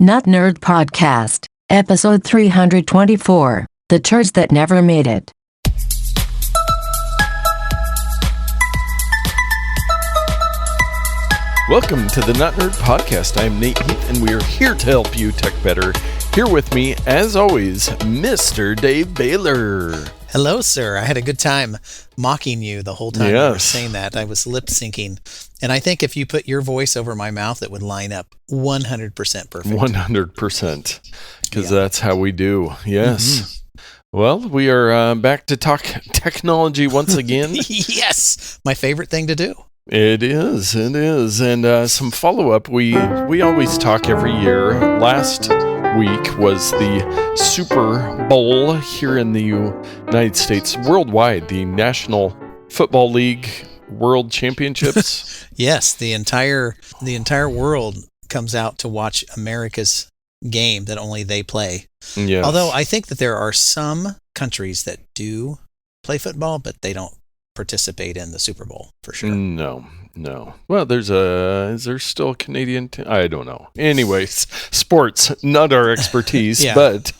Not Nerd Podcast, episode 324, The Turds That Never Made It. Welcome to the Not Nerd Podcast. I'm Nate Heath, and we are here to help you tech better. Here with me, as always, Mr. Dave Baylor. Hello, sir. I had a good time mocking you the whole time I was saying that. I was lip syncing. And I think if you put your voice over my mouth, it would line up 100% perfect. 100%. Because that's how we do. Yes. Mm-hmm. Well, we are back to talk technology once again. Yes. My favorite thing to do. It is. And some follow-up. We always talk every year. Last week was the Super Bowl here in the United States, worldwide, the National Football League World Championships. Yes, the entire world comes out to watch America's game that only they play. Yes. Although I think that there are some countries that do play football, but they don't participate in the Super Bowl for sure. No. Well, is there still a Canadian I don't know. Anyways, sports, not our expertise, Yeah. But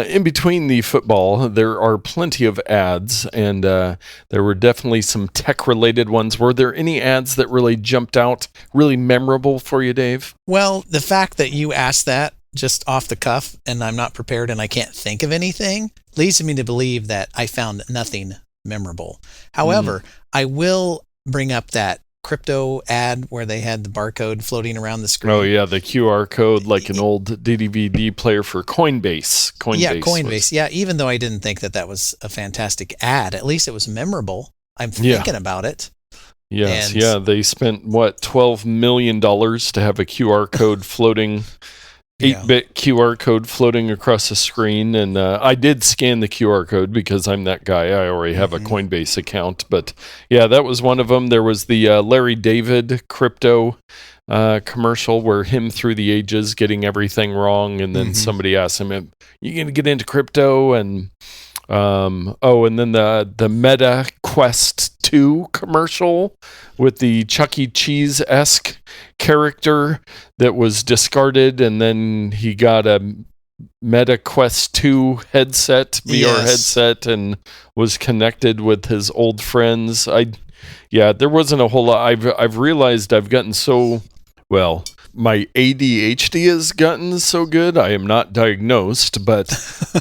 in between the football, there are plenty of ads, and there were definitely some tech-related ones. Were there any ads that really jumped out, really memorable for you, Dave? Well, the fact that you asked that just off the cuff, and I'm not prepared and I can't think of anything, leads me to believe that I found nothing memorable. However, I will bring up that crypto ad where they had the barcode floating around the screen. Oh yeah, the QR code, like an old DVD player for Coinbase. Coinbase. Yeah, even though I didn't think that was a fantastic ad, at least it was memorable. I'm thinking about it. Yes, they spent $12 million to have a QR code floating. 8-bit QR code floating across the screen, and I did scan the QR code because I'm that guy. I already have a Coinbase account, but yeah, that was one of them. There was the Larry David crypto commercial where him through the ages getting everything wrong, and then somebody asked him, "You gonna get into crypto?" And and then the Meta Quest 2 commercial with the Chuck E. Cheese-esque character that was discarded, and then he got a Meta Quest 2 headset, VR headset, and was connected with his old friends. There wasn't a whole lot. I've realized I've gotten my ADHD has gotten so good. I am not diagnosed, but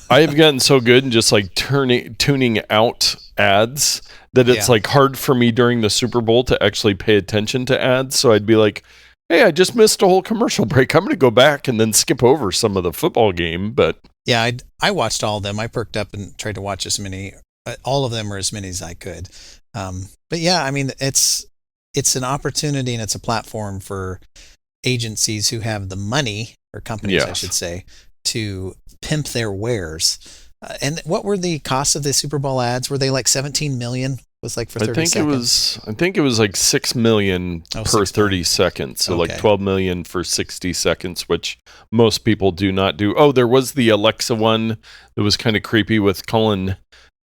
I have gotten so good in just like tuning out ads that it's like hard for me during the Super Bowl to actually pay attention to ads. So I'd be like, hey, I just missed a whole commercial break. I'm going to go back and then skip over some of the football game. But yeah, I watched all of them. I perked up and tried to watch all of them or as many as I could. But yeah, I mean, it's an opportunity and it's a platform for agencies who have the money, or companies, I should say, to pimp their wares. And what were the costs of the Super Bowl ads? Were they like $17 million? Was like for 30 seconds? I think it was like $6 million per 30 seconds. So like $12 million for 60 seconds, which most people do not do. Oh, there was the Alexa one that was kind of creepy with Colin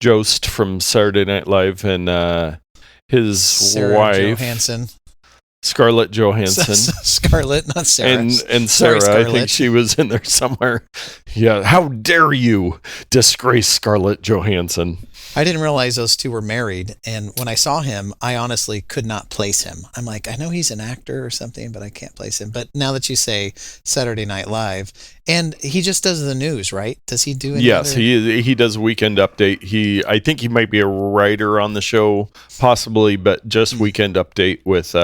Jost from Saturday Night Live and his wife. Scarlett Johansson. Scarlett, not Sarah. And Sarah, I think she was in there somewhere. Yeah, how dare you disgrace Scarlett Johansson? I didn't realize those two were married, and when I saw him, I honestly could not place him. I'm like, I know he's an actor or something, but I can't place him. But now that you say Saturday Night Live, and he just does the news, right? Does he do any Yes, he does Weekend Update. I think he might be a writer on the show, possibly, but just Weekend Update with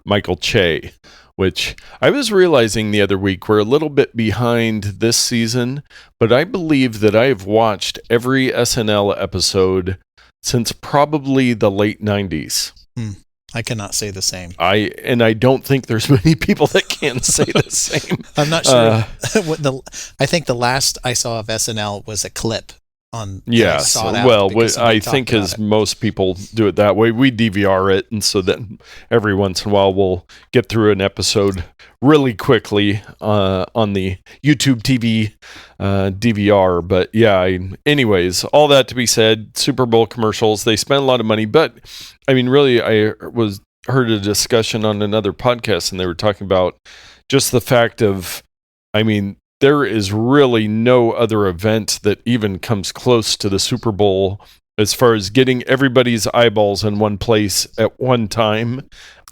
Michael Che, which I was realizing the other week we're a little bit behind this season, but I believe that I have watched every SNL episode since probably the late 90s. I cannot say the same. I don't think there's many people that can say the same. I'm not sure. I think the last I saw of SNL was a clip. I think as most people do it that way, we DVR it, and so then every once in a while we'll get through an episode really quickly on the YouTube TV DVR. But yeah, anyways, all that to be said, Super Bowl commercials, they spend a lot of money, but I mean, really, I heard a discussion on another podcast, and they were talking about just the fact of I mean, there is really no other event that even comes close to the Super Bowl as far as getting everybody's eyeballs in one place at one time.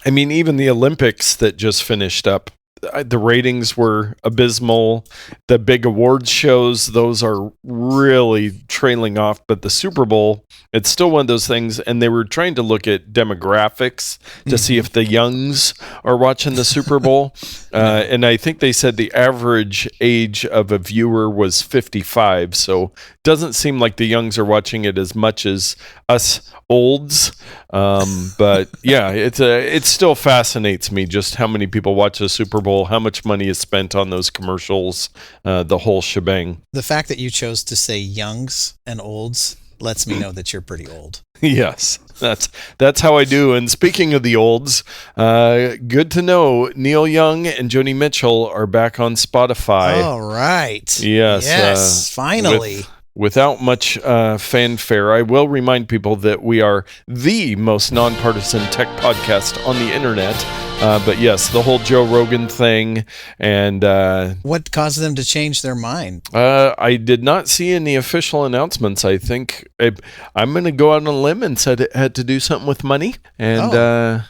I mean, even the Olympics that just finished up, the ratings were abysmal. The big awards shows, those are really trailing off. But the Super Bowl, it's still one of those things. And they were trying to look at demographics to see if the youngs are watching the Super Bowl. And I think they said the average age of a viewer was 55. So it doesn't seem like the youngs are watching it as much as us olds. But yeah, it still fascinates me just how many people watch the Super Bowl, how much money is spent on those commercials, the whole shebang. The fact that you chose to say youngs and olds lets me know that you're pretty old. Yes, that's how I do. And speaking of the olds, good to know Neil Young and Joni Mitchell are back on Spotify. All right. Yes, finally. Without much fanfare, I will remind people that we are the most nonpartisan tech podcast on the internet. But yes, the whole Joe Rogan thing. And what caused them to change their mind? I did not see any official announcements. I think I'm going to go out on a limb and said it had to do something with money. And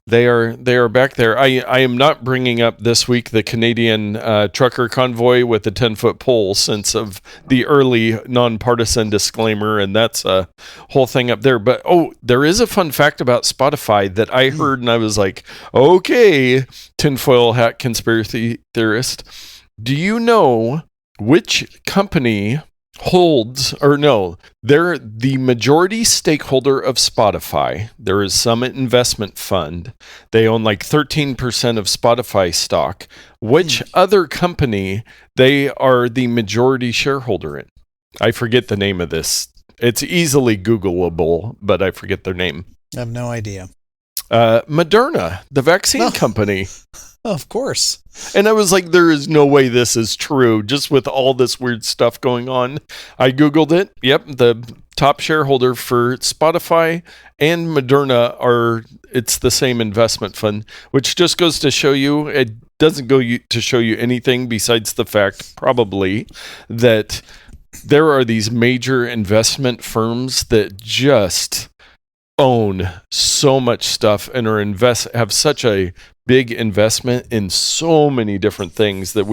they are back there. I am not bringing up this week the Canadian trucker convoy with the 10-foot pole since of the early nonpartisan disclaimer, and that's a whole thing up there. But there is a fun fact about Spotify that I heard, and I was like, okay, tinfoil hat conspiracy theorist. Do you know which company they're the majority stakeholder of Spotify. There is Summit Investment Fund. They own like 13% of Spotify stock. Which other company they are the majority shareholder in? I forget the name of this. It's easily Googleable, but I forget their name. I have no idea. Moderna, the vaccine company. Of course. And I was like, there is no way this is true, just with all this weird stuff going on. I Googled it. Yep, the top shareholder for Spotify and Moderna it's the same investment fund, which just goes to show you, it doesn't go to show you anything besides the fact, probably, that there are these major investment firms that just own so much stuff and have such a big investment in so many different things that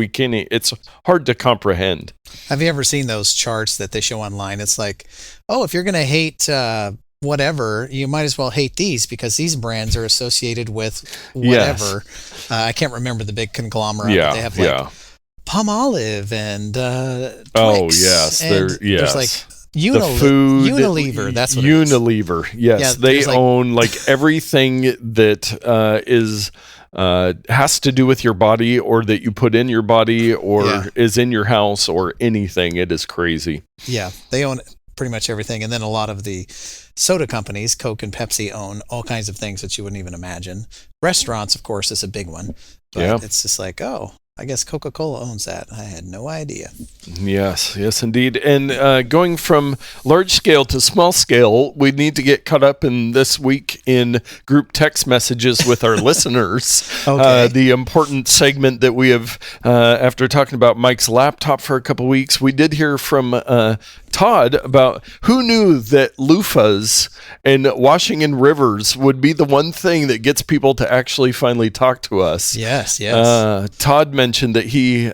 it's hard to comprehend. Have you ever seen those charts that they show online? It's like, if you're going to hate whatever, you might as well hate these because these brands are associated with whatever. Yes. I can't remember the big conglomerate. Yeah, they have like Palmolive and Twix. Yes. There's like Unilever, that's what Unilever. Yes, yeah, they own like everything that has to do with your body or that you put in your body or is in your house or anything. It is crazy. Yeah, they own pretty much everything. And then a lot of the soda companies, Coke and Pepsi, own all kinds of things that you wouldn't even imagine. Restaurants, of course, is a big one. But it's just like, I guess Coca-Cola owns that. I had no idea. Yes, indeed. And going from large scale to small scale, we need to get caught up in this week in group text messages with our listeners. Okay. The important segment that we have, after talking about Mike's laptop for a couple weeks, we did hear from Todd about who knew that loofahs and washing in rivers would be the one thing that gets people to actually finally talk to us. Yes. Todd mentioned that he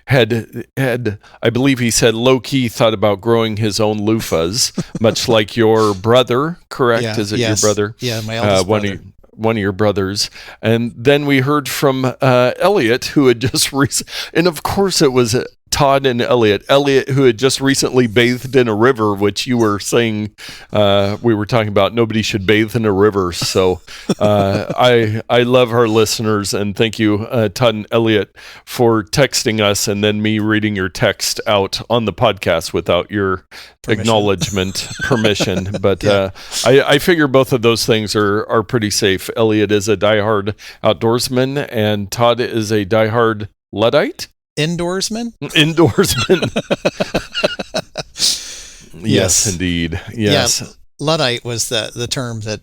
had I believe he said low-key thought about growing his own loofahs, much like your brother, correct? Yeah, Is it your brother? Yeah, my eldest brother. One of your brothers. And then we heard from Eliot, who had just and of course it was Todd and Eliot, who had just recently bathed in a river, which you were saying, we were talking about nobody should bathe in a river. So I love our listeners, and thank you, Todd and Eliot, for texting us and then me reading your text out on the podcast without your acknowledgement, permission. But I figure both of those things are pretty safe. Eliot is a diehard outdoorsman, and Todd is a diehard Luddite. Indoorsman? Yes, indeed. Yes. Yeah, Luddite was the term that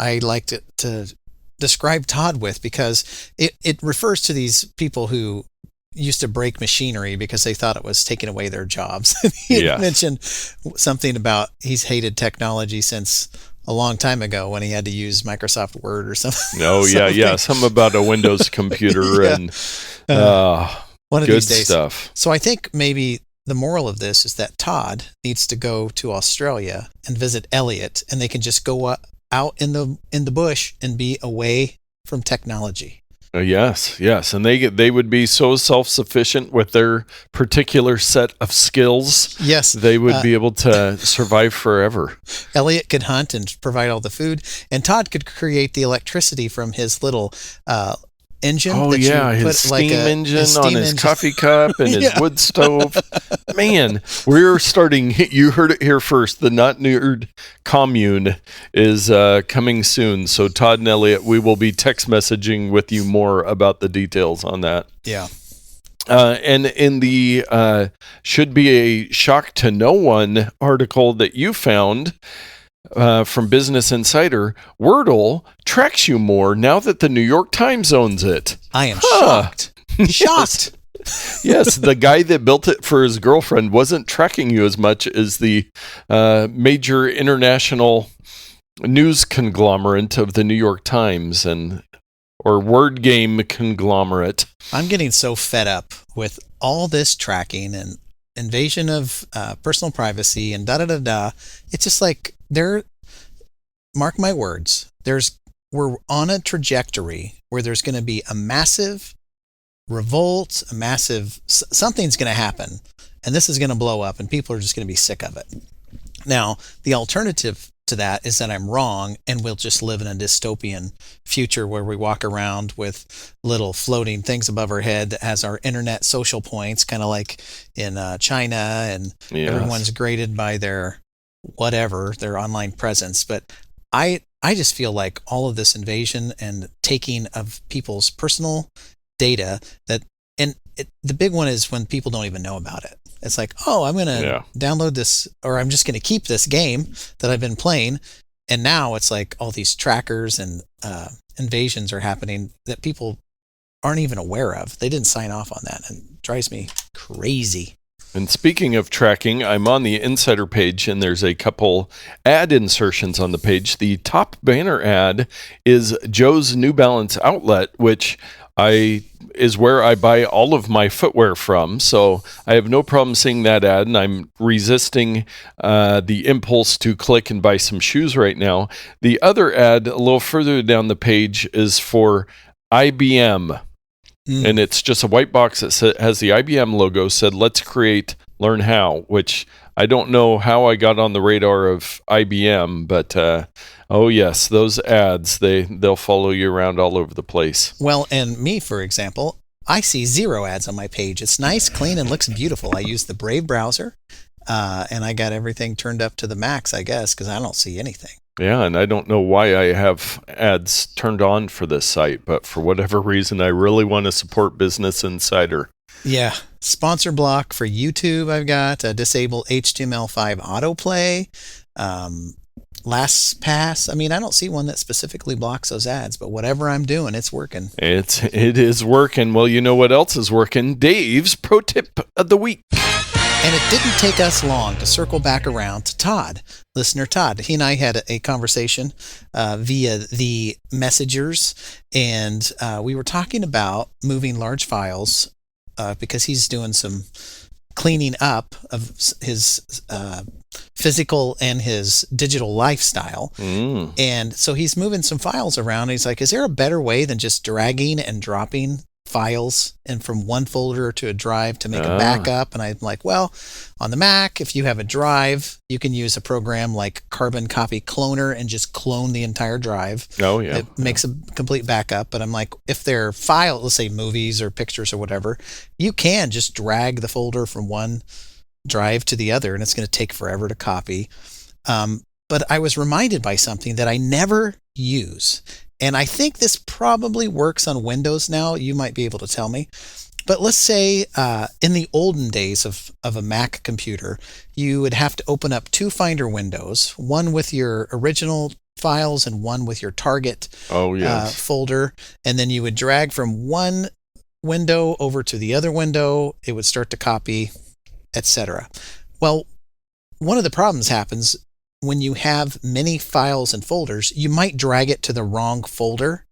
I liked to describe Todd with, because it refers to these people who used to break machinery because they thought it was taking away their jobs. He had mentioned something about he's hated technology since a long time ago when he had to use Microsoft Word or something. Oh, yeah. Something about a Windows computer and one of good these days. stuff. So I think maybe the moral of this is that Todd needs to go to Australia and visit Eliot, and they can just go out in the bush and be away from technology. Yes, and they would be so self-sufficient with their particular set of skills. Yes, they would be able to survive forever. Eliot could hunt and provide all the food, and Todd could create the electricity from his little engine. Oh, his steam engine on his coffee cup and his wood stove. Man, we're starting. You heard it here first. The Not Nerd Commune is coming soon. So Todd and Eliot, we will be text messaging with you more about the details on that. Yeah. And in the should be a shock to no one article that you found from Business Insider, Wordle tracks you more now that the New York Times owns it. I am shocked. Shocked. Yes, the guy that built it for his girlfriend wasn't tracking you as much as the major international news conglomerate of the New York Times or word game conglomerate. I'm getting so fed up with all this tracking and invasion of personal privacy and da-da-da-da. It's just like mark my words, we're on a trajectory where there's going to be a massive revolt, something's going to happen, and this is going to blow up, and people are just going to be sick of it. Now, the alternative to that is that I'm wrong, and we'll just live in a dystopian future where we walk around with little floating things above our head that has our internet social points, kind of like in China, and everyone's graded by their online presence. But I just feel like all of this invasion and taking of people's personal data the big one is when people don't even know about it. It's like, oh, I'm going to download this, or I'm just going to keep this game that I've been playing. And now it's like all these trackers and invasions are happening that people aren't even aware of. They didn't sign off on that, and it drives me crazy. And speaking of tracking, I'm on the Insider page, and there's a couple ad insertions on the page. The top banner ad is Joe's New Balance outlet, which is where I buy all of my footwear from. So I have no problem seeing that ad, and I'm resisting the impulse to click and buy some shoes right now. The other ad, a little further down the page, is for IBM. And it's just a white box that has the IBM logo, said, let's create, learn how, which I don't know how I got on the radar of IBM, but oh yes, those ads, they'll follow you around all over the place. Well, and me, for example, I see 0 ads on my page. It's nice, clean, and looks beautiful. I use the Brave browser, and I got everything turned up to the max, I guess, because I don't see anything. Yeah, and I don't know why I have ads turned on for this site, but for whatever reason, I really want to support Business Insider. Yeah. Sponsor block for YouTube I've got. Disable HTML5 autoplay. LastPass. I mean, I don't see one that specifically blocks those ads, but whatever I'm doing, it's working. It is working. Well, you know what else is working? Dave's Pro Tip of the Week. And it didn't take us long to circle back around to Todd, listener Todd. He and I had a conversation via the messengers, and we were talking about moving large files because he's doing some cleaning up of his physical and his digital lifestyle. And so he's moving some files around. And he's like, is there a better way than just dragging and dropping files and from one folder to a drive to make a backup? And I'm like, well, on the Mac, if you have a drive, you can use a program like Carbon Copy Cloner and just clone the entire drive. Oh, yeah. It makes a complete backup. But I'm like, if they're files, let's say movies or pictures or whatever, you can just drag the folder from one drive to the other, and it's going to take forever to copy. But I was reminded by something that I never use. And I think this probably works on Windows now. You might be able to tell me. But let's say in the olden days of a Mac computer, you would have to open up 2 Finder windows, one with your original files and one with your target folder. And then you would drag from one window over to the other window, it would start to copy, etc. Well, one of the problems happens when you have many files and folders. You might drag it to the wrong folder.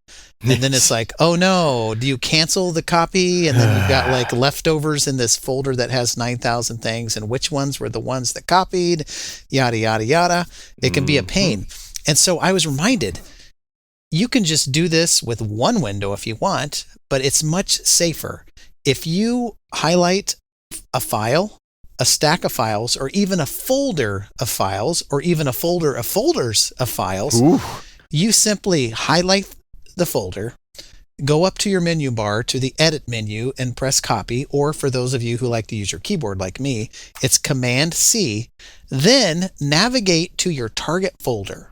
And then it's like, oh no, do you cancel the copy? And then you've got like leftovers in this folder that has 9,000 things, and which ones were the ones that copied, yada, yada, yada. It can be a pain. And so I was reminded, you can just do this with one window if you want, but it's much safer. If you highlight a file, a stack of files, or even a folder of files, or even a folder of folders of files, you simply highlight the folder, go up to your menu bar to the edit menu and press copy, or for those of you who like to use your keyboard like me, it's Command C, then navigate to your target folder.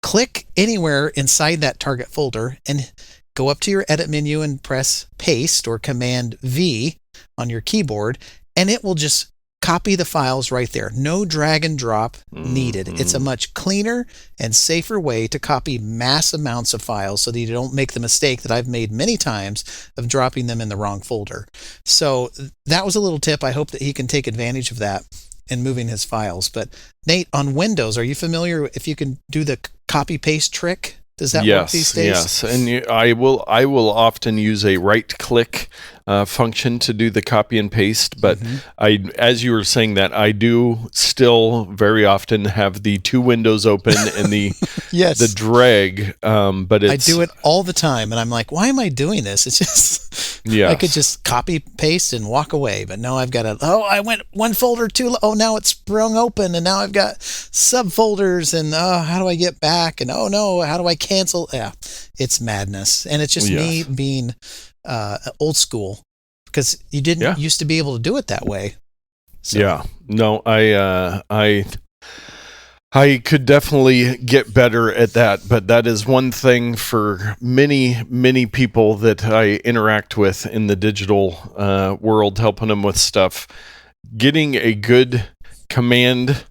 Click anywhere inside that target folder and go up to your edit menu and press paste or Command V on your keyboard, and it will just copy the files right there. No drag and drop needed. It's a much cleaner and safer way to copy mass amounts of files so that you don't make the mistake that I've made many times of dropping them in the wrong folder. So that was a little tip. I hope that he can take advantage of that in moving his files. But Nate, on Windows, are you familiar if you can do the copy paste trick? Does that work these days? Yes, and I will often use a right-click function to do the copy and paste. But as you were saying that, I do still very often have the two windows open and the the drag. But I do it all the time, and I'm like, why am I doing this? It's just I could just copy paste and walk away, but no, I've got to. Oh, I went one folder too low. Oh, now it's sprung open, and now I've got subfolders, and how do I get back? And oh no, how do I cancel? Yeah, it's madness, and it's just me being old school, because you didn't used to be able to do it that way. So. Yeah, no, I could definitely get better at that, but that is one thing for many people that I interact with in the digital world, helping them with stuff. Getting a good command,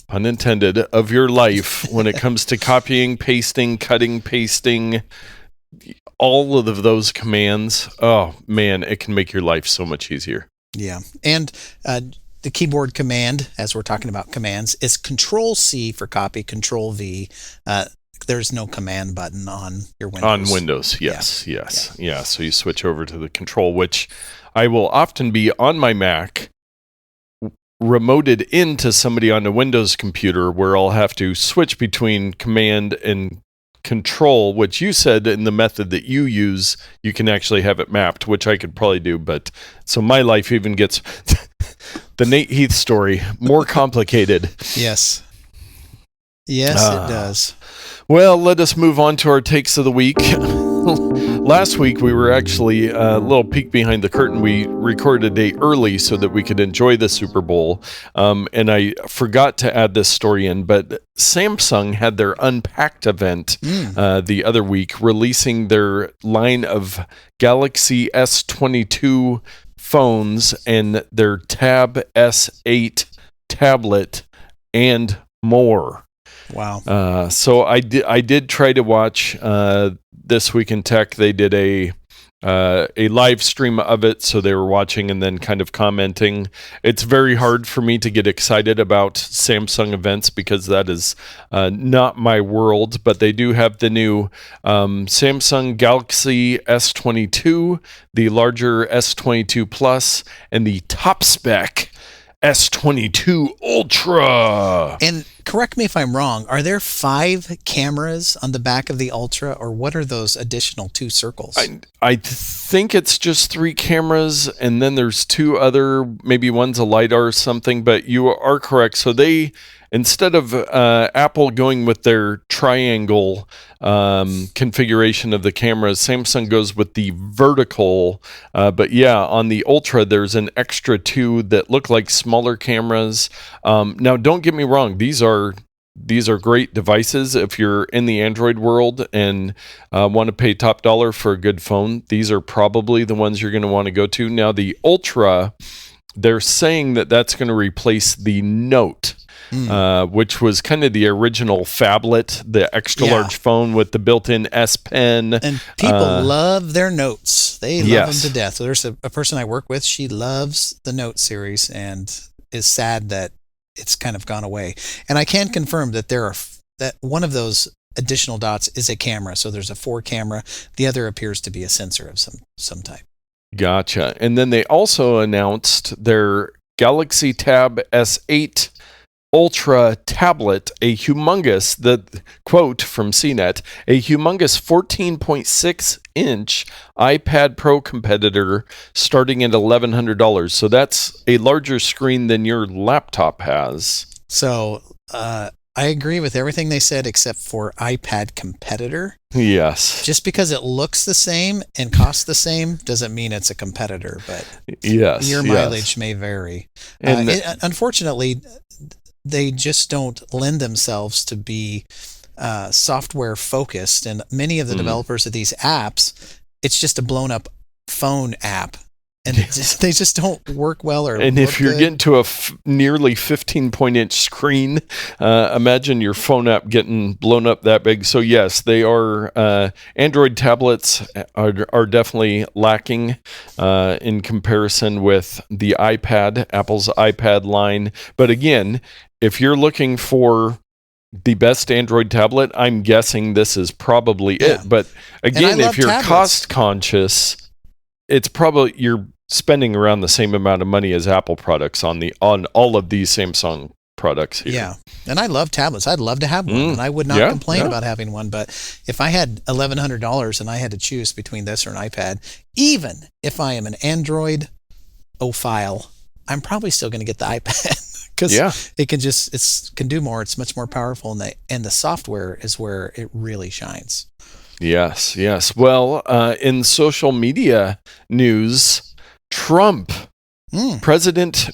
pun intended, of your life when it comes to copying, pasting, cutting, pasting, all of those commands, oh man, it can make your life so much easier. Yeah, and the keyboard command, as we're talking about commands, is Control-C for copy, Control-V. There's no command button on your Windows. On Windows, yes. Yeah, so you switch over to the Control, which I will often be on my Mac, remoted into somebody on a Windows computer, where I'll have to switch between command and Control, which you said in the method that you use, you can actually have it mapped, which I could probably do. But so my life even gets the Nate Heath story more complicated. Yes, it does. Well, let us move on to our takes of the week. Last week, we were actually a little peek behind the curtain. We recorded a day early so that we could enjoy the Super Bowl. And I forgot to add this story in, but Samsung had their Unpacked event the other week, releasing their line of Galaxy S22 phones and their Tab S8 tablet and more. Wow. So I did try to watch This Week in Tech. They did a live stream of it, so they were watching and then kind of commenting. It's very hard for me to get excited about Samsung events because that is not my world, but they do have the new Samsung Galaxy S22, the larger S22 Plus, and the top spec S22 Ultra. And correct me if I'm wrong, are there 5 cameras on the back of the Ultra, or what are those additional 2 circles? I think it's just 3 cameras, and then there's 2 other, maybe one's a LiDAR or something, but you are correct. So they, instead of Apple going with their triangle configuration of the cameras, Samsung goes with the vertical. But yeah, on the Ultra, there's an extra 2 that look like smaller cameras. Now, don't get me wrong; these are great devices. If you're in the Android world and want to pay top dollar for a good phone, these are probably the ones you're going to want to go to. Now, the Ultra, they're saying that that's going to replace the Note. which was kind of the original phablet, the extra large phone with the built-in S Pen. And people love their notes. They love them to death. So there's a person I work with. She loves the Note series and is sad that it's kind of gone away. And I can confirm that that one of those additional dots is a camera. So there's a 4 camera. The other appears to be a sensor of some type. Gotcha. And then they also announced their Galaxy Tab S8 Ultra tablet, the quote from CNET, a humongous 14.6 inch iPad Pro competitor starting at $1,100. So that's a larger screen than your laptop has. So I agree with everything they said except for iPad competitor. Yes. Just because it looks the same and costs the same doesn't mean it's a competitor, but your mileage may vary. And unfortunately, they just don't lend themselves to be software focused. And many of the developers of these apps, it's just a blown up phone app. And they just don't work well. And if you're getting to a nearly 15-point-inch screen, imagine your phone app getting blown up that big. So yes, they are. Android tablets are definitely lacking in comparison with the iPad, Apple's iPad line. But again, if you're looking for the best Android tablet, I'm guessing this is probably it. But again, if you're cost conscious, it's probably you're spending around the same amount of money as Apple products on all of these Samsung products here. Yeah, and I love tablets. I'd love to have one, and I would not complain about having one. But if I had $1,100 and I had to choose between this or an iPad, even if I am an Android ophile, I'm probably still going to get the iPad because it can do more. It's much more powerful, and the software is where it really shines. Yes. Well, in social media news, President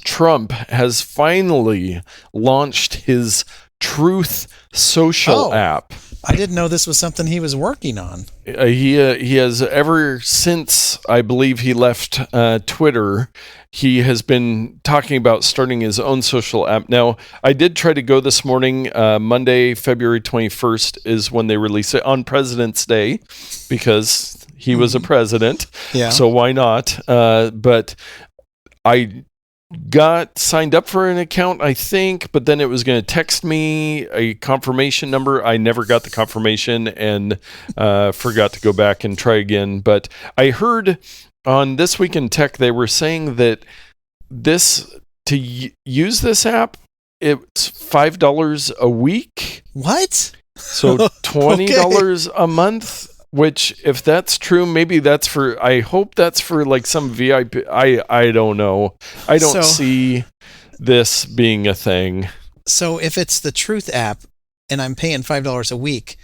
Trump has finally launched his Truth Social app. I didn't know this was something he was working on. He has ever since, I believe he left Twitter, he has been talking about starting his own social app. Now, I did try to go this morning. Monday, February 21st is when they release it on President's Day because he was a president. Yeah. So why not? But I got signed up for an account, I think, but then it was going to text me a confirmation number. I never got the confirmation and forgot to go back and try again. But I heard on This Week in Tech, they were saying that use this app, it's $5 a week. What? So $20 a month. Which, if that's true, maybe that's for, I hope that's for like some VIP. I don't know. I don't see this being a thing. So if it's the Truth app and I'm paying $5 a week,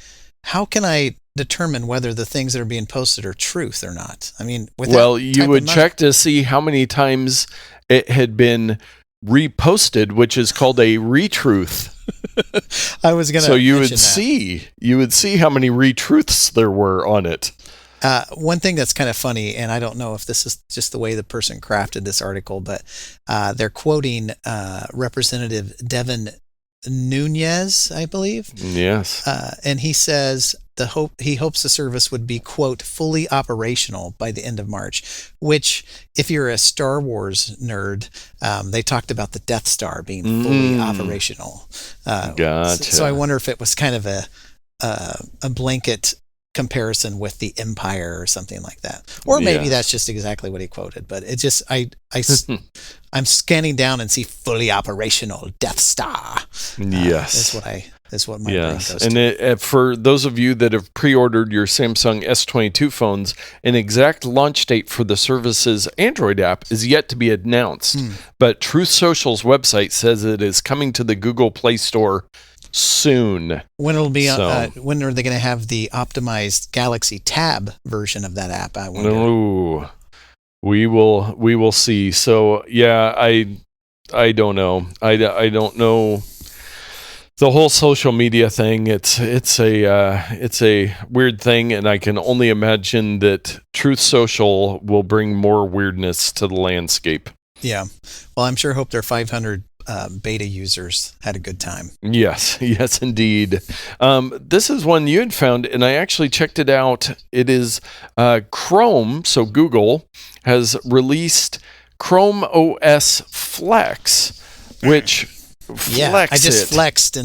how can I determine whether the things that are being posted are truth or not? I mean, you would check to see how many times it had been reposted, which is called a retruth. I was going to. So you would see how many retruths there were on it. One thing that's kind of funny, and I don't know if this is just the way the person crafted this article, but they're quoting Representative Devin Nunes, I believe. Yes. And he says he hopes the service would be, quote, fully operational by the end of March, which, if you're a Star Wars nerd, they talked about the Death Star being fully operational. Gotcha. So I wonder if it was kind of a blanket comparison with the Empire or something like that. Or maybe that's just exactly what he quoted, but it just, I'm scanning down and see fully operational Death Star. Yes. That's what my brain goes and to. For those of you that have pre-ordered your Samsung S22 phones, an exact launch date for the service's Android app is yet to be announced. But Truth Social's website says it is coming to the Google Play Store soon. When it'll be when are they going to have the optimized Galaxy Tab version of that app? I wonder. Ooh, we will see. So yeah, I don't know. I don't know. The whole social media thing, it's a weird thing, and I can only imagine that Truth Social will bring more weirdness to the landscape. Yeah. Well, I'm sure hope their $500 beta users had a good time. Yes, indeed. This is one you had found, and I actually checked it out. It is Chrome, so Google has released Chrome OS Flex, which I just flexed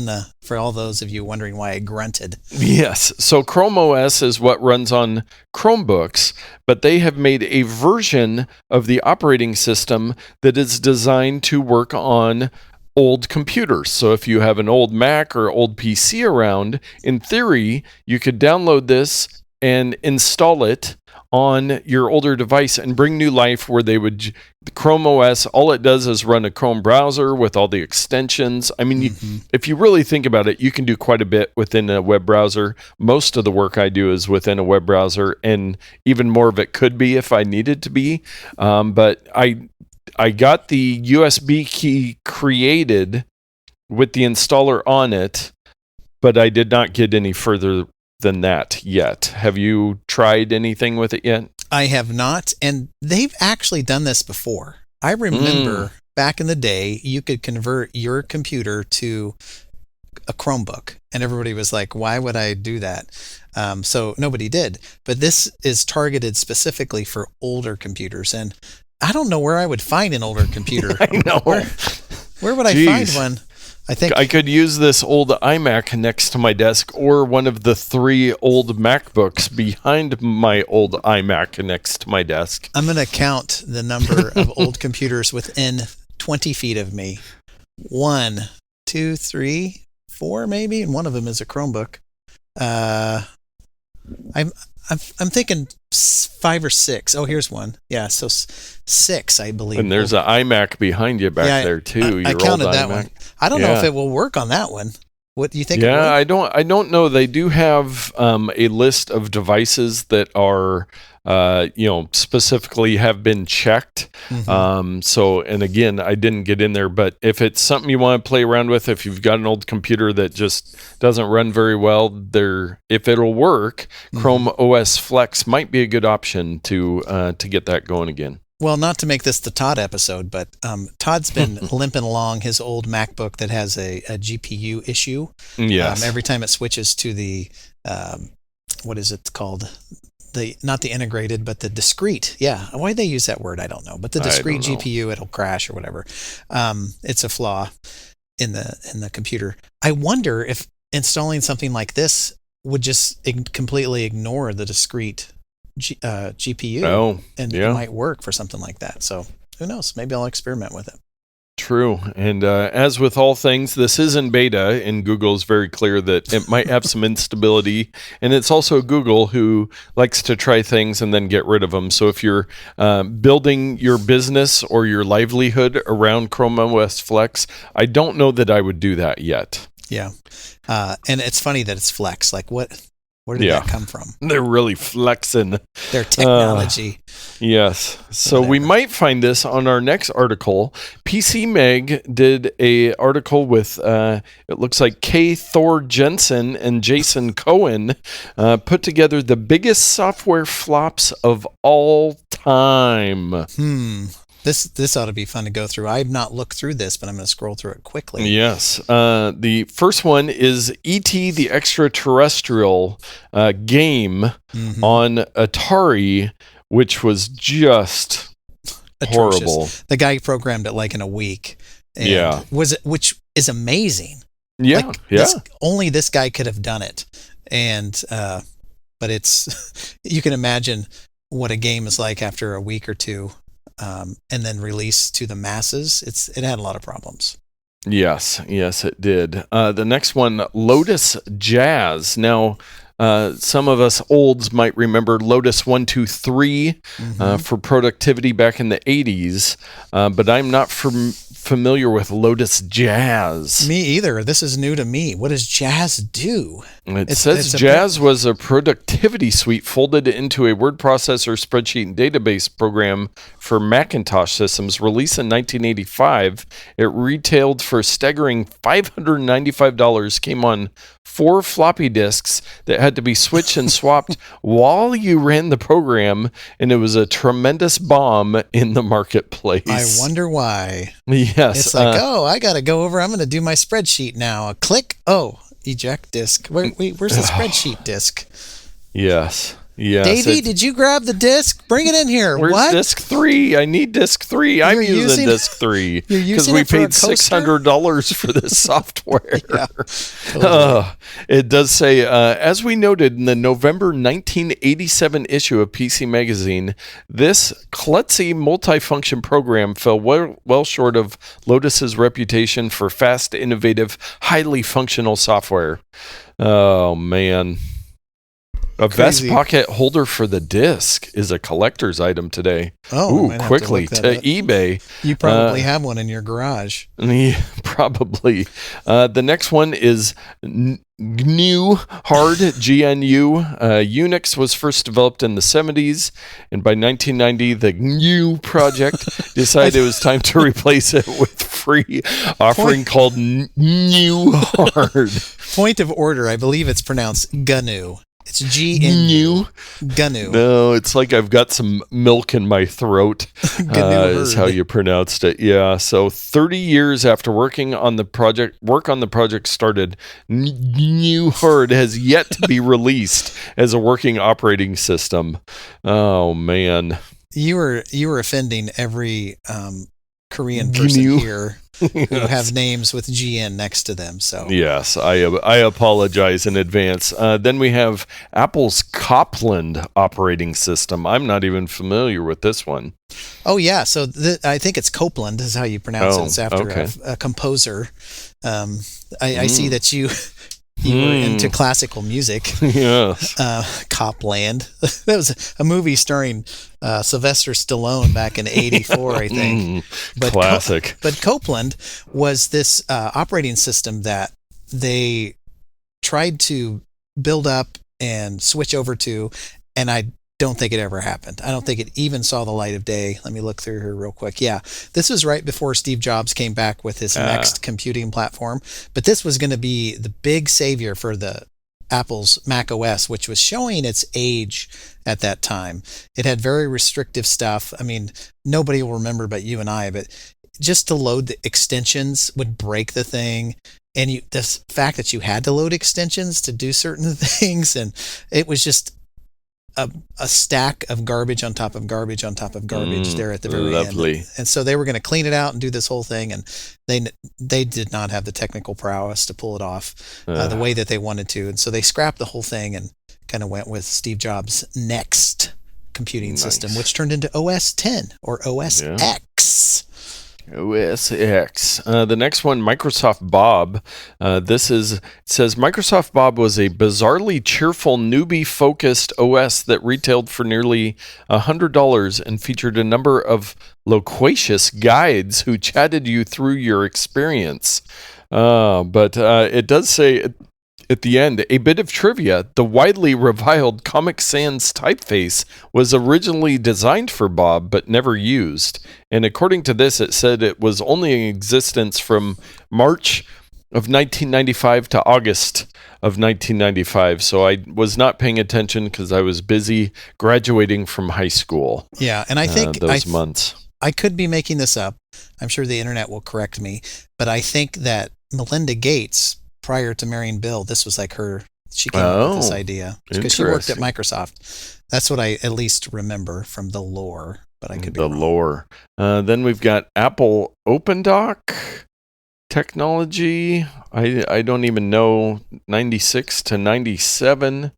for all those of you wondering why I grunted. Yes, so Chrome OS is what runs on Chromebooks, but they have made a version of the operating system that is designed to work on old computers. So if you have an old Mac or old PC around, in theory, you could download this and install it on your older device and bring new life where they would Chrome OS, all it does is run a Chrome browser with all the extensions. I mean, if you really think about it, you can do quite a bit within a web browser. Most of the work I do is within a web browser, and even more of it could be if I needed to be. But I got the USB key created with the installer on it, but I did not get any further than that yet. Have you tried anything with it yet? I have not, and they've actually done this before. I remember back in the day, you could convert your computer to a Chromebook, and everybody was like, why would I do that? So nobody did. But this is targeted specifically for older computers, and I don't know where I would find an older computer. I know. Where would I find one? I think I could use this old iMac next to my desk, or one of the 3 old MacBooks behind my old iMac next to my desk. I'm going to count the number of old computers within 20 feet of me. 1, 2, 3, 4 maybe, and one of them is a Chromebook. I'm thinking 5 or 6. Oh, here's one. Yeah, so 6, I believe. And there's an iMac behind you back there too. I counted that one. I don't know if it will work on that one. What do you think? Yeah, I don't know. They do have a list of devices that are specifically have been checked. So, and again, I didn't get in there, but if it's something you want to play around with, if you've got an old computer that just doesn't run very well, if it'll work, Chrome OS Flex might be a good option to get that going again. Well, not to make this the Todd episode, but Todd's been limping along his old MacBook that has a GPU issue. Yes. Every time it switches to the, what is it called? Not the integrated, but the discrete. Yeah. Why they use that word, I don't know. But the discrete GPU, it'll crash or whatever. It's a flaw in the computer. I wonder if installing something like this would just completely ignore the discrete GPU, and it might work for something like that. So who knows? Maybe I'll experiment with it. True. And as with all things, this is in beta, and Google is very clear that it might have some instability. And it's also Google who likes to try things and then get rid of them. So if you're building your business or your livelihood around Chrome OS Flex, I don't know that I would do that yet. Yeah. And it's funny that it's Flex. Like where did that come from? They're really flexing their technology. Yes. So we might find this on our next article. PC Mag did a article with, it looks like K. Thor Jensen and Jason Cohen put together the biggest software flops of all time. This ought to be fun to go through. I have not looked through this, but I'm going to scroll through it quickly. Yes. The first one is E.T. the Extraterrestrial game on Atari, which was just atrocious. Horrible. The guy programmed it like in a week. And which is amazing. Yeah. Only this guy could have done it. And but it's you can imagine what a game is like after a week or two. And then release to the masses, it had a lot of problems. Yes, it did. The next one, Lotus Jazz. Now, some of us olds might remember Lotus 123 for productivity back in the 80s, but I'm not familiar with Lotus Jazz. Me either. This is new to me. What does Jazz do? It says Jazz was a productivity suite folded into a word processor, spreadsheet, and database program for Macintosh systems. Released in 1985, it retailed for a staggering $595, came on 4 floppy disks that had to be switched and swapped while you ran the program, and it was a tremendous bomb in the marketplace. I wonder why. Yes. It's like, I got to go over. I'm going to do my spreadsheet now. A click. Oh, eject disk. Where's the spreadsheet disk? Yes. Yes. Davey, did you grab the disk? Bring it in here. Where's what? disk 3? I need disk 3. I'm using disk 3 because we paid $600 for this software. Yeah, totally. It does say, as we noted in the November 1987 issue of PC Magazine, this klutzy multifunction program fell well short of Lotus's reputation for fast, innovative, highly functional software. Oh, man. A Crazy. vest pocket holder for the disc is a collector's item today. Oh, ooh, quickly to eBay. You probably have one in your garage. Yeah, probably. The next one is GNU Hard, GNU. Unix was first developed in the 70s, and by 1990, the GNU project decided it was time to replace it with free offering called GNU Hard. Point of order, I believe it's pronounced GNU. It's GNU. GNU. No, it's like I've got some milk in my throat, is how you pronounced it. Yeah, so 30 years after work on the project started, GNU Hard has yet to be released as a working operating system. Oh, man. You were offending every Korean person here who have names with GN next to them. So yes, I apologize in advance. Then we have Apple's Copland operating system. I'm not even familiar with this one. Oh yeah, so I think it's Copeland is how you pronounce it. It's after a composer. I see that you were into classical music. Yes. Copland. That was a movie starring Sylvester Stallone back in '84, I think. But classic. But Copeland was this operating system that they tried to build up and switch over to, and I don't think it ever happened. I don't think it even saw the light of day. Let me look through here real quick. Yeah, this was right before Steve Jobs came back with his next computing platform. But this was going to be the big savior for the Apple's Mac OS, which was showing its age at that time. It had very restrictive stuff. I mean, nobody will remember but you and I, but just to load the extensions would break the thing. And the fact that you had to load extensions to do certain things, and it was just a stack of garbage on top of garbage on top of garbage there at the very end. And so they were going to clean it out and do this whole thing, and they did not have the technical prowess to pull it off the way that they wanted to. And so they scrapped the whole thing and kind of went with Steve Jobs' next computing system, which turned into OS 10 or OS X. OS X. The next one, Microsoft Bob. It says Microsoft Bob was a bizarrely cheerful, newbie-focused OS that retailed for nearly $100 and featured a number of loquacious guides who chatted you through your experience. But it does say at the end, a bit of trivia. The widely reviled Comic Sans typeface was originally designed for Bob, but never used. And according to this, it said it was only in existence from March of 1995 to August of 1995. So I was not paying attention because I was busy graduating from high school. Yeah, and I think those months. I could be making this up. I'm sure the internet will correct me, but I think that Melinda Gates, prior to marrying Bill, this was like she came up with this idea because she worked at Microsoft. That's what I at least remember from the lore, but I could be wrong. Lore. Then we've got Apple OpenDoc technology. I don't even know. 96 to 97.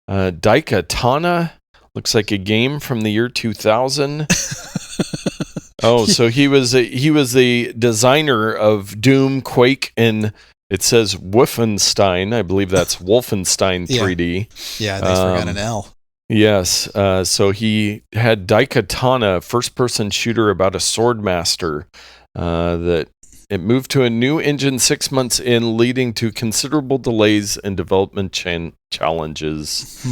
Daikatana looks like a game from the year 2000. Oh, so he was the designer of Doom, Quake, and it says Wolfenstein. I believe that's Wolfenstein 3D. Yeah, they forgot an L. Yes. So he had Daikatana, first-person shooter about a sword master. That it moved to a new engine 6 months in, leading to considerable delays and development challenges.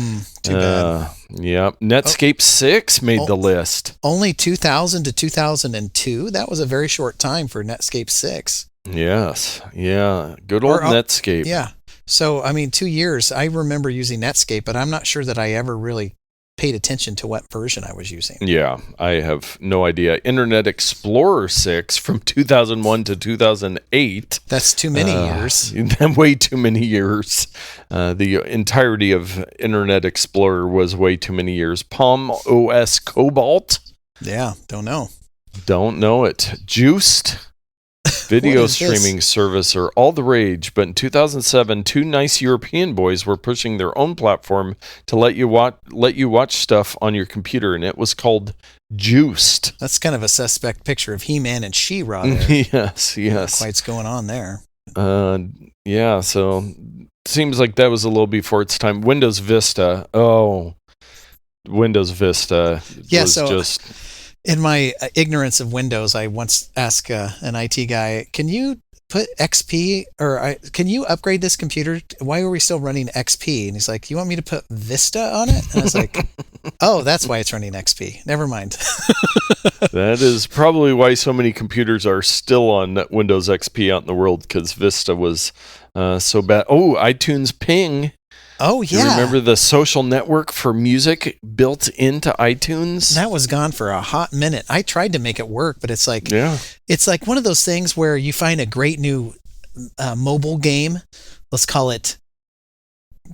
Too bad. Yeah. Netscape 6 made the list. Only 2000 to 2002? That was a very short time for Netscape 6. Yes. Yeah. Good old Netscape. Yeah. So, I mean, 2 years. I remember using Netscape, but I'm not sure that I ever really paid attention to what version I was using. Yeah, I have no idea. Internet Explorer 6 from 2001 to 2008. That's too many years. Way too many years. The entirety of Internet Explorer was way too many years. Palm OS Cobalt. Yeah, don't know. Don't know it. Juiced. Video streaming service are all the rage, but in 2007, two nice European boys were pushing their own platform to let you watch stuff on your computer, and it was called Juiced. That's kind of a suspect picture of He-Man and She-Ra there. Yes. Not quite what's going on there. Yeah, so seems like that was a little before its time. Windows Vista. Oh, Windows Vista was just... In my ignorance of Windows, I once asked an IT guy, can you put XP, or can you upgrade this computer? Why are we still running XP? And he's like, you want me to put Vista on it? And I was like, oh, that's why it's running XP. Never mind. That is probably why so many computers are still on Windows XP out in the world, because Vista was so bad. Oh, iTunes Ping. Oh, yeah. You remember the social network for music built into iTunes? That was gone for a hot minute. I tried to make it work, but it's like one of those things where you find a great new mobile game. Let's call it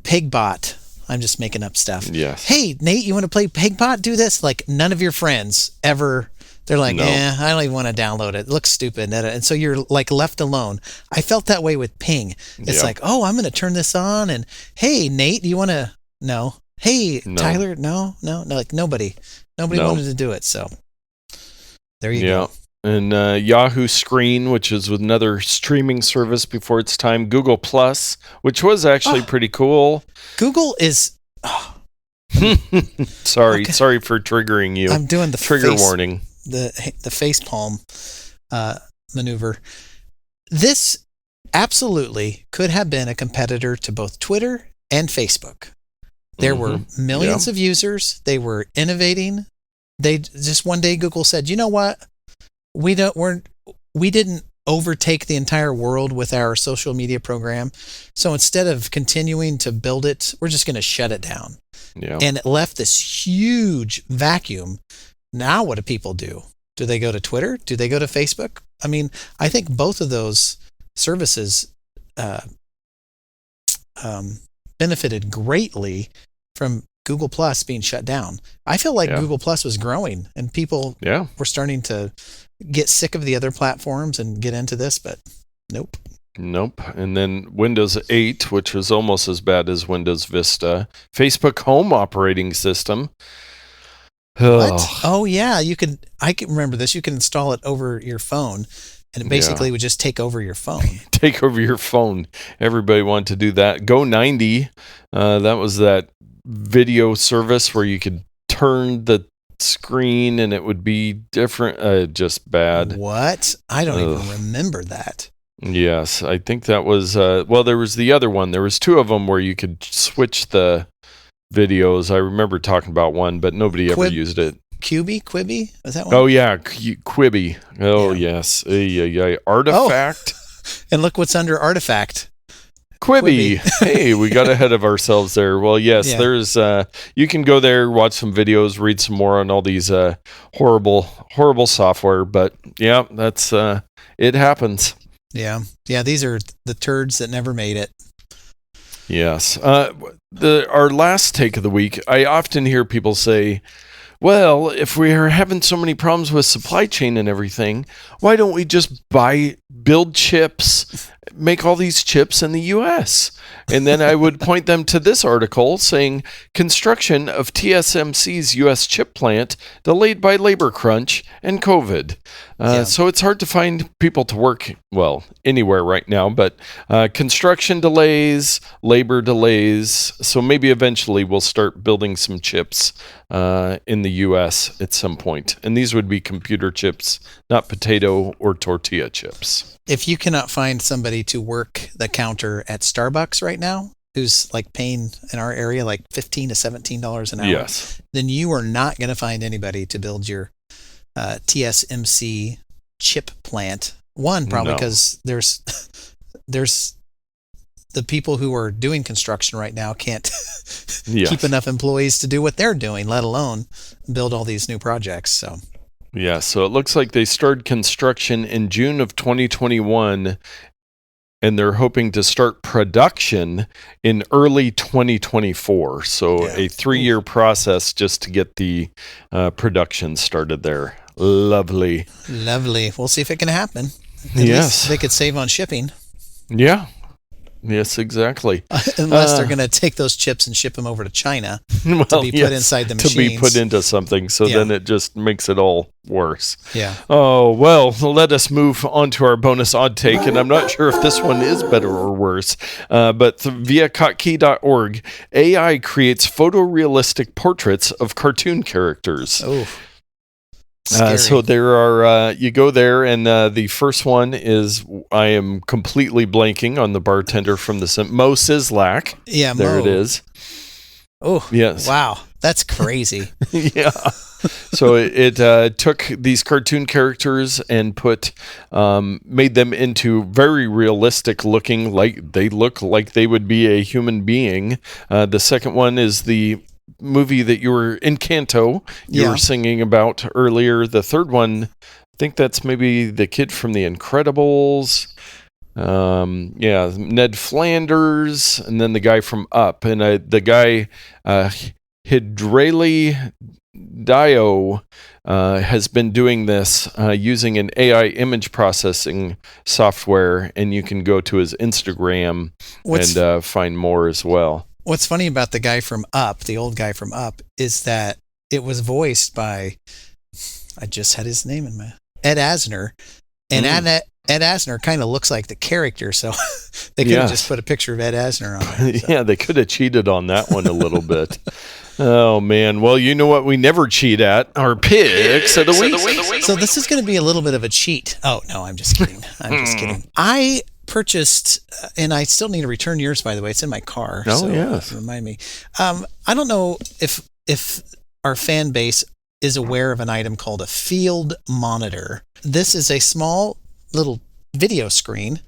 Pigbot. I'm just making up stuff. Yes. Hey, Nate, you want to play Pigbot? Do this. Like, none of your friends ever... They're like, I don't even want to download it. It looks stupid. And so you're like left alone. I felt that way with Ping. It's like, oh, I'm going to turn this on. And hey, Nate, do you want to? No. Hey, no. Tyler, no. Like nobody wanted to do it. So there you go. And Yahoo Screen, which is another streaming service before its time. Google Plus, which was actually pretty cool. Google is... Sorry for triggering you. I'm doing the trigger warning. The face palm maneuver. This absolutely could have been a competitor to both Twitter and Facebook. There were millions of users. They were innovating. They just one day Google said, you know what? We didn't overtake the entire world with our social media program. So instead of continuing to build it, we're just going to shut it down. Yeah. And it left this huge vacuum. Now what do people do? Do they go to Twitter? Do they go to Facebook? I mean, I think both of those services benefited greatly from Google Plus being shut down. I feel like Google Plus was growing and people were starting to get sick of the other platforms and get into this, but nope. And then Windows 8, which was almost as bad as Windows Vista. Facebook Home operating system. What? Oh yeah, I can remember this. You can install it over your phone, and it basically would just take over your phone. Take over your phone. Everybody wanted to do that. Go 90. That was that video service where you could turn the screen and it would be different. Just bad. What? I don't even remember that. Yes, I think that was. There was the other one. There was two of them where you could switch the videos. I remember talking about one, but nobody ever used it. Quibi? Was that one? Oh yeah, Quibi. Oh yes. Artifact. Oh. And look what's under Artifact. Quibi. Hey, we got ahead of ourselves there. Well, yes, there's you can go there, watch some videos, read some more on all these horrible software, but yeah, that's it happens. Yeah. These are the turds that never made it. Yes. Our last take of the week, I often hear people say, well, if we're having so many problems with supply chain and everything, why don't we just build chips, make all these chips in the U.S.? And then I would point them to this article saying construction of TSMC's U.S. chip plant delayed by labor crunch and COVID. So it's hard to find people to work, anywhere right now, but construction delays, labor delays. So maybe eventually we'll start building some chips in the U.S. at some point. And these would be computer chips, not potato or tortilla chips. If you cannot find somebody to work the counter at Starbucks right now, who's like paying in our area like $15 to $17 an hour, then you are not going to find anybody to build your TSMC chip plant. One, probably because there's the people who are doing construction right now can't Yes. keep enough employees to do what they're doing, let alone build all these new projects. So Yeah, so it looks like they started construction in June of 2021, and they're hoping to start production in early 2024. So Yeah. a 3-year process just to get the production started there. Lovely. We'll see if it can happen. At Yes. least they could save on shipping. Yeah. Yes, exactly. Unless they're going to take those chips and ship them over to China to be put inside the machines. To be put into something, so Yeah. then it just makes it all worse. Yeah. Oh, well, let us move on to our bonus odd take, and I'm not sure if this one is better or worse, but via kotkey.org, AI creates photorealistic portraits of cartoon characters. Oh. So there are, you go there, and the first one is, I am completely blanking on the bartender from the Mo Sizlak. Yeah, There Mo. it is. Oh, Yes. wow. That's crazy. Yeah. So it took these cartoon characters and made them into very realistic looking, like they look like they would be a human being. The second one is the movie that you were Encanto you were singing about earlier. The third one, I think that's maybe the kid from The Incredibles. Ned Flanders, and then the guy from Up, and the guy Hydrali Dio has been doing this using an AI image processing software, and you can go to his Instagram and find more as well. What's funny about the guy from Up, the old guy from Up, is that it was voiced by, I just had his name in my, Ed Asner. And Ed Asner kind of looks like the character, so they could have just put a picture of Ed Asner on there. So. Yeah, they could have cheated on that one a little bit. Oh, man. Well, you know what we never cheat at? Our picks of the week. So this is going to be a little bit of a cheat. Oh, no, I'm just kidding. I purchased, and I still need to return yours, by the way. It's in my car. Oh, so, yes. Remind me. I don't know if our fan base is aware of an item called a field monitor. This is a small little video screen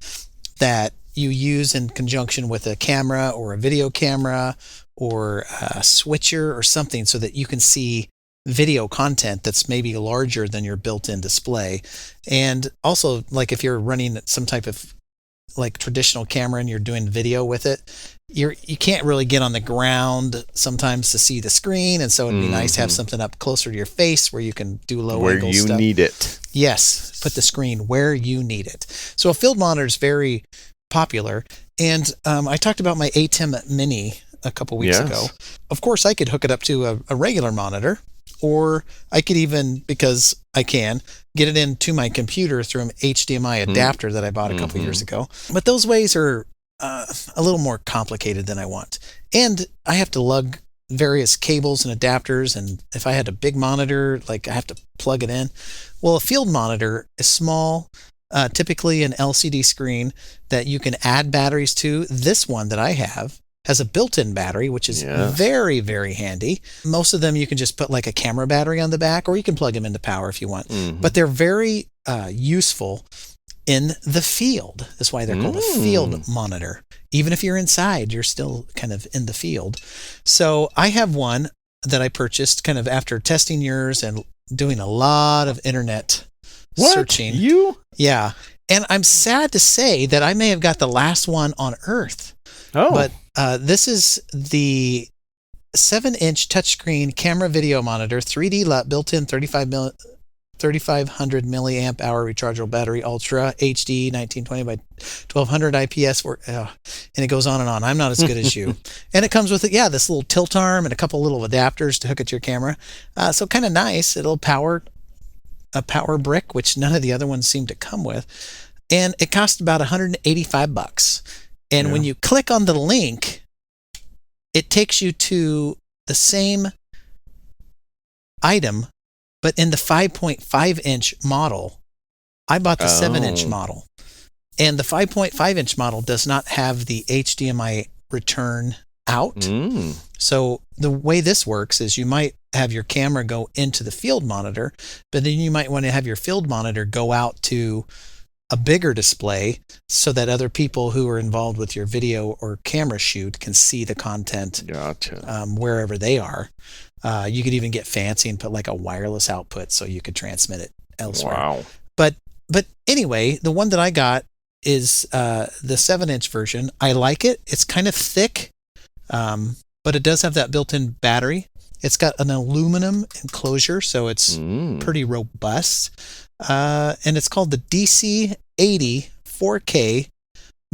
that you use in conjunction with a camera or a video camera or a switcher or something so that you can see video content that's maybe larger than your built-in display. And also, like if you're running some type of like traditional camera and you're doing video with it, you can't really get on the ground sometimes to see the screen, and so it'd be nice to have something up closer to your face where you can do low angle stuff. Where you need it. Yes, put the screen where you need it. So a field monitor is very popular, and I talked about my ATEM Mini a couple weeks ago. Of course, I could hook it up to a regular monitor, or I could even, because I can, get it into my computer through an HDMI adapter that I bought a couple years ago. But those ways are a little more complicated than I want. And I have to lug various cables and adapters, and if I had a big monitor, like I have to plug it in. Well, a field monitor is small, typically an LCD screen that you can add batteries to. This one that I have has a built-in battery, which is very, very handy. Most of them you can just put like a camera battery on the back, or you can plug them into power if you want. But they're very useful in the field. That's why they're called a field monitor. Even if you're inside, you're still kind of in the field. So I have one that I purchased kind of after testing yours and doing a lot of internet searching. You? Yeah. And I'm sad to say that I may have got the last one on Earth. Oh. But this is the 7-inch touchscreen camera video monitor, 3D LUT, built-in 3500 milliamp hour rechargeable battery, Ultra HD 1920 by 1200 IPS, and it goes on and on. I'm not as good as you. And it comes with this little tilt arm and a couple little adapters to hook it to your camera. So kind of nice. It'll power a power brick, which none of the other ones seem to come with. And it cost about $185. And when you click on the link, it takes you to the same item, but in the 5.5-inch model. I bought the 7-inch model. And the 5.5-inch model does not have the HDMI return out. So the way this works is you might have your camera go into the field monitor, but then you might want to have your field monitor go out to a bigger display so that other people who are involved with your video or camera shoot can see the content. Gotcha. Wherever they are. You could even get fancy and put like a wireless output so you could transmit it elsewhere. Wow. But anyway, the one that I got is the 7-inch version. I like it. It's kind of thick, but it does have that built-in battery. It's got an aluminum enclosure, so it's pretty robust. And it's called the DC80 4K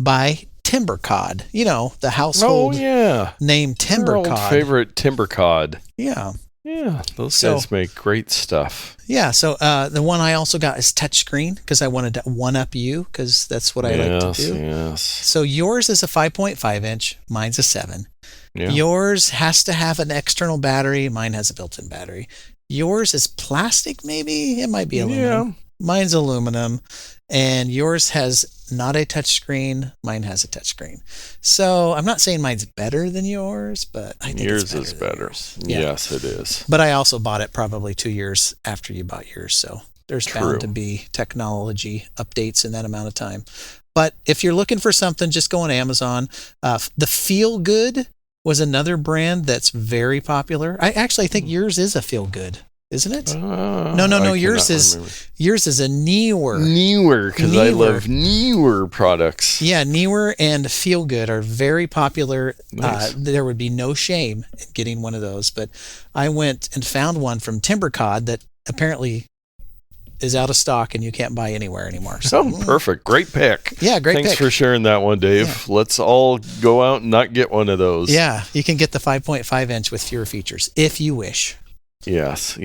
by Timbercod. You know, the household name Timbercod. Our old favorite Timbercod. Yeah. Yeah, those guys make great stuff. Yeah, so the one I also got is touchscreen because I wanted to one-up you because that's what I like to do. Yes. So yours is a 5.5 inch, mine's a 7. Yeah. Yours has to have an external battery, mine has a built-in battery. Yours is plastic maybe? It might be aluminum. Yeah. Mine's aluminum, and yours has not a touchscreen. Mine has a touchscreen. So I'm not saying mine's better than yours, but I think yours is better. Yeah. Yes, it is. But I also bought it probably 2 years after you bought yours, so there's bound to be technology updates in that amount of time. But if you're looking for something, just go on Amazon. The Feel Good was another brand that's very popular. I think yours is a Feel Good. Isn't it? No. Yours is a Neewer. Neewer, because I love Neewer products. Yeah, Neewer and Feel Good are very popular. Nice. There would be no shame in getting one of those. But I went and found one from Timbercod that apparently is out of stock and you can't buy anywhere anymore. So, perfect. Great pick. Yeah, great pick. Thanks for sharing that one, Dave. Yeah. Let's all go out and not get one of those. Yeah, you can get the 5.5 inch with fewer features if you wish. Yes.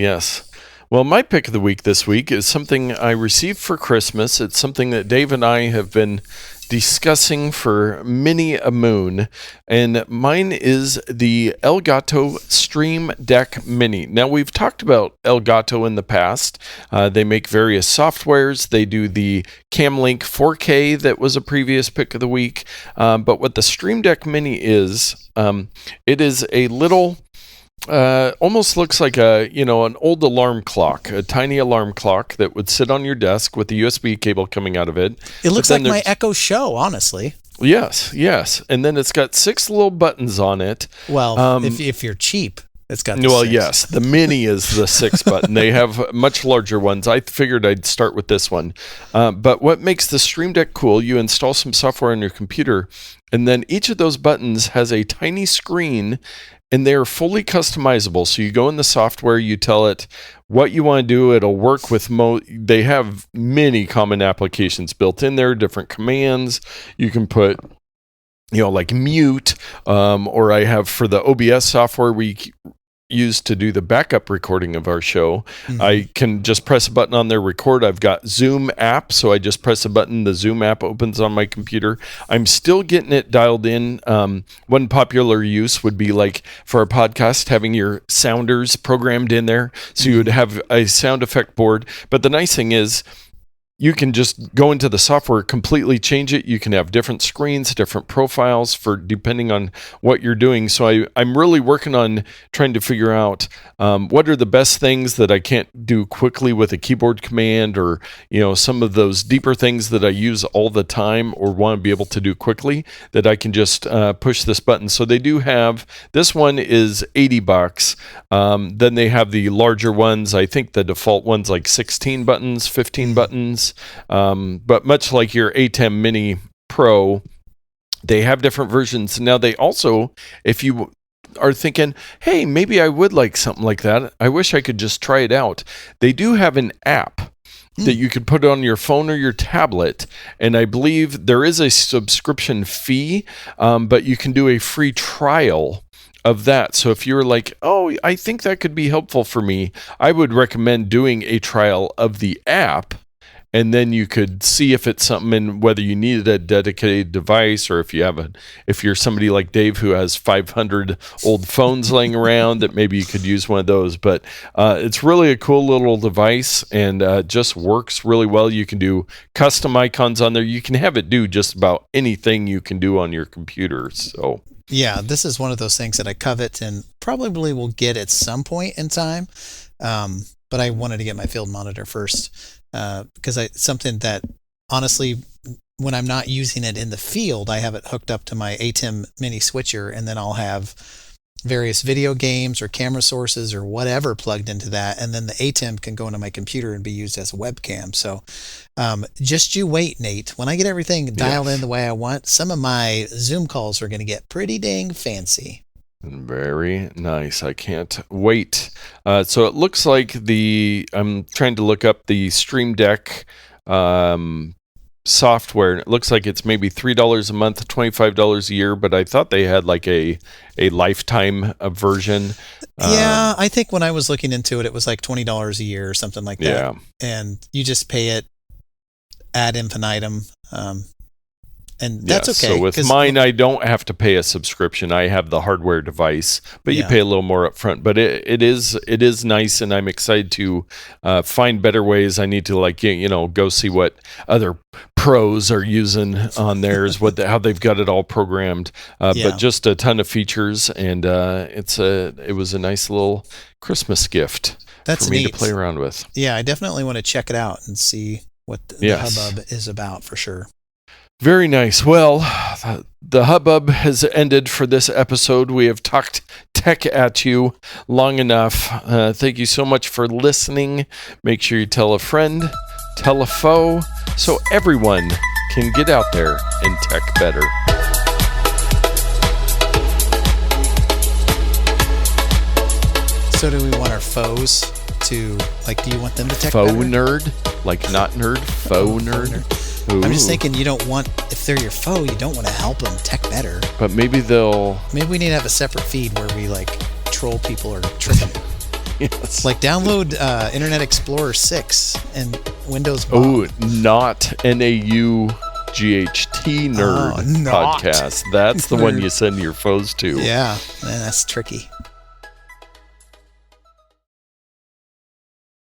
Well, my pick of the week this week is something I received for Christmas. It's something that Dave and I have been discussing for many a moon, and mine is the Elgato Stream Deck Mini. Now, we've talked about Elgato in the past. They make various softwares. They do the Camlink 4K that was a previous pick of the week. But what the Stream Deck Mini is, it is a little... almost looks like an old alarm clock, a tiny alarm clock that would sit on your desk with the USB cable coming out of it. It looks like my Echo Show, honestly. Yes. And then it's got 6 little buttons on it. Well, if you're cheap, it's got the 6. Yes. The Mini is the 6 button. They have much larger ones. I figured I'd start with this one. But what makes the Stream Deck cool, you install some software on your computer, and then each of those buttons has a tiny screen, and they're fully customizable. So you go in the software, you tell it what you want to do. It'll work with they have many common applications built in there, different commands. You can put, like mute, or I have for the OBS software we use to do the backup recording of our show. I can just press a button on there, record. I've got Zoom app, so I just press a button, the Zoom app opens on my computer. I'm still getting it dialed in. One popular use would be like for a podcast, having your sounders programmed in there, so you would have a sound effect board. But the nice thing is, you can just go into the software, completely change it. You can have different screens, different profiles for depending on what you're doing. So I'm really working on trying to figure out what are the best things that I can't do quickly with a keyboard command, or some of those deeper things that I use all the time or want to be able to do quickly that I can just push this button. So they do have, this one is $80. Then they have the larger ones. I think the default one's like 16 buttons, 15 buttons. But much like your A10 Mini Pro, they have different versions. Now they also, if you are thinking, hey, maybe I would like something like that, I wish I could just try it out, they do have an app that you could put on your phone or your tablet, and I believe there is a subscription fee, but you can do a free trial of that. So if you're like, oh, I think that could be helpful for me, I would recommend doing a trial of the app, and then you could see if it's something, and whether you needed a dedicated device, or if you're somebody like Dave who has 500 old phones laying around, that maybe you could use one of those. But it's really a cool little device, and just works really well. You can do custom icons on there. You can have it do just about anything you can do on your computer. So yeah, this is one of those things that I covet and probably will get at some point in time. But I wanted to get my field monitor first. Because something that honestly, when I'm not using it in the field, I have it hooked up to my ATEM mini switcher, and then I'll have various video games or camera sources or whatever plugged into that, and then the ATEM can go into my computer and be used as a webcam. So just you wait, Nate. When I get everything dialed in the way I want, some of my Zoom calls are going to get pretty dang fancy. Very nice. I can't wait. So it looks like I'm trying to look up the Stream Deck software, and it looks like it's maybe $3 a month, $25 a year, but I thought they had like a lifetime version. Yeah, I think when I was looking into it, it was like $20 a year or something like that. Yeah. And you just pay it ad infinitum. And that's okay. So with mine, I don't have to pay a subscription. I have the hardware device, but you pay a little more up front. But it is nice, and I'm excited to find better ways. I need to go see what other pros are using on theirs, how they've got it all programmed. But just a ton of features, and it was a nice little Christmas gift for me to play around with. Yeah, I definitely want to check it out and see what the hubbub is about for sure. Very nice. Well, the hubbub has ended for this episode. We have talked tech at you long enough. Thank you so much for listening. Make sure you tell a friend, tell a foe, so everyone can get out there and tech better. So do we want our foes to, do you want them to tech better? Faux nerd? Like not nerd? Faux nerd? Ooh. I'm just thinking if they're your foe, you don't want to help them tech better. But maybe we need to have a separate feed where we troll people or trick them. Yes. Download Internet Explorer 6 and Windows Bomb. Oh, not NAUGHT nerd podcast. That's the one you send your foes to. Yeah, man, that's tricky.